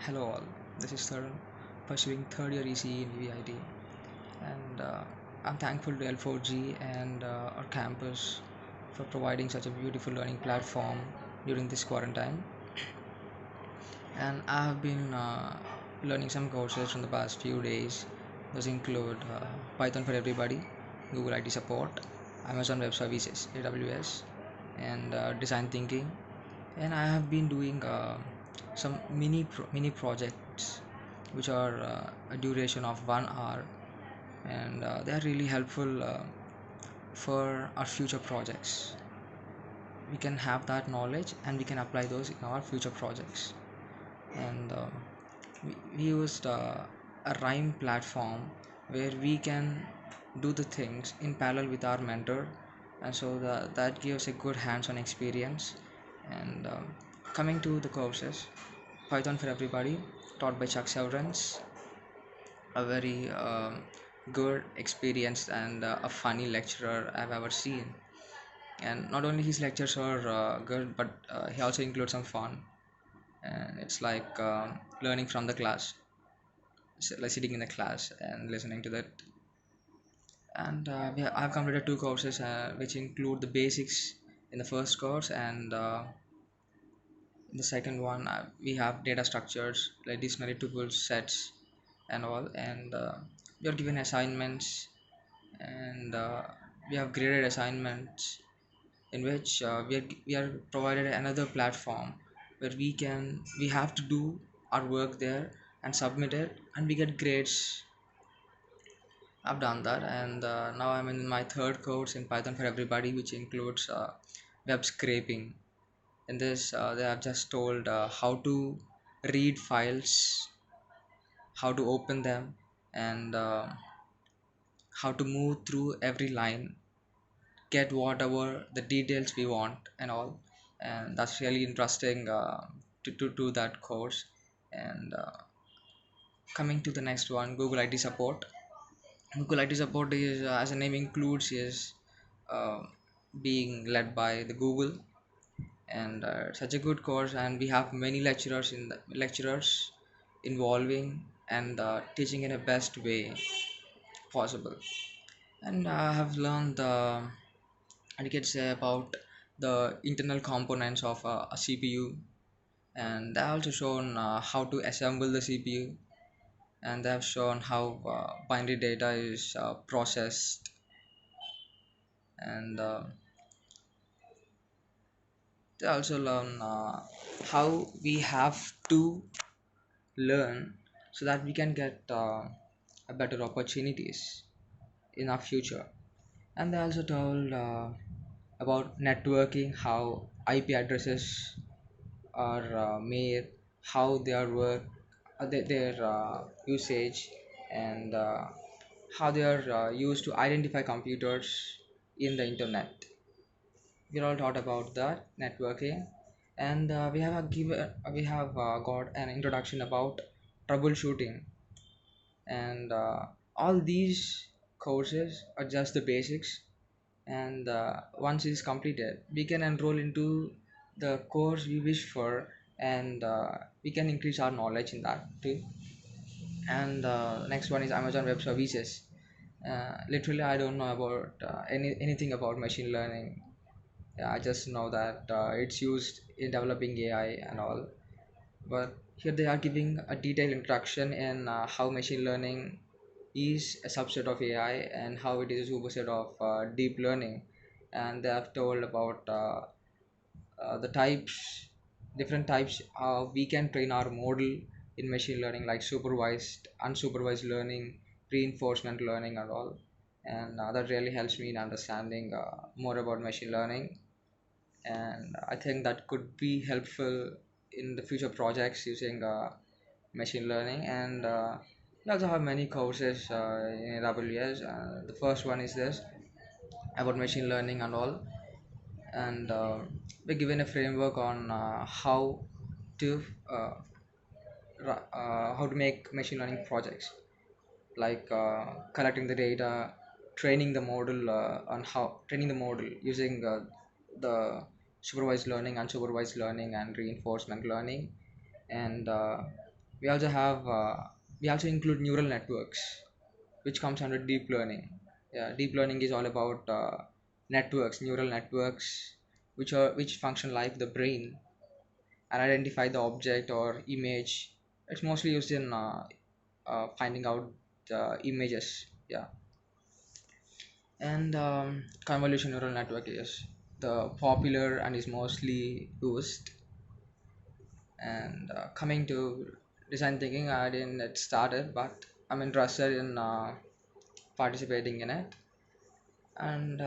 Hello all, this is Tharun, pursuing third year ECE in VIT, and I'm thankful to L4G and our campus for providing such a beautiful learning platform during this quarantine. And I have been learning some courses from the past few days. Those include Python for Everybody, Google IT Support, Amazon Web Services (AWS), and Design Thinking. And I have been doing some mini projects which are a duration of 1 hour, and they are really helpful for our future projects. We can have that knowledge and we can apply those in our future projects. And we used a rhyme platform where we can do the things in parallel with our mentor, and so that gives a good hands-on experience. And coming to the courses, Python for Everybody, taught by Chuck Severance, a very good experience and a funny lecturer I've ever seen. And not only his lectures are good, but he also includes some fun. And it's like learning from the class, like sitting in the class and listening to that. And I've completed two courses which include the basics in the first course, and in the second one we have data structures like dictionary tuples sets and all. And we are given assignments, and we have graded assignments in which we are provided another platform where we have to do our work there and submit it, and we get grades. I've done that, and now I'm in my third course in Python for Everybody, which includes web scraping. In this, they have just told how to read files, how to open them, and how to move through every line, get whatever the details we want and all. And that's really interesting to do that course. And coming to the next one, Google IT Support. Google IT Support is, as the name includes, is uh, being led by the Google, and such a good course. And we have many lecturers involving and teaching in a best way possible. And I have learned I can say about the internal components of a CPU, and they have also shown how to assemble the CPU, and they have shown how binary data is processed. And they also learn how we have to learn so that we can get a better opportunities in our future. And they also told about networking, how IP addresses are made, how their work, their usage, and how they are used to identify computers in the internet. We all taught about that networking. And we have got an introduction about troubleshooting. And all these courses are just the basics, and once it is completed we can enroll into the course we wish for, and we can increase our knowledge in that too. And next one is Amazon Web Services. Literally I don't know about anything about machine learning. Yeah, I just know that it's used in developing AI and all, but here they are giving a detailed introduction in how machine learning is a subset of AI and how it is a superset of deep learning. And they have told about the types, different types we can train our model in machine learning, like supervised, unsupervised learning, reinforcement learning and all. And that really helps me in understanding more about machine learning. And I think that could be helpful in the future projects using machine learning. And we also have many courses in AWS. The first one is this, about machine learning and all. And we're given a framework on to uh, how to make machine learning projects, like collecting the data, training the model on how training the model using the supervised learning, unsupervised learning, and reinforcement learning. And We also have we also include neural networks, which comes under deep learning. Yeah, deep learning is all about networks, neural networks, which function like the brain and identify the object or image. It's mostly used in finding out the images. Yeah, and convolution neural network is the popular and is mostly used. And coming to design thinking, I didn't get started, but I'm interested in participating in it. And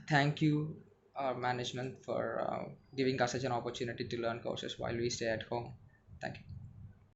thank you, our management, for giving us such an opportunity to learn courses while we stay at home. Thank you.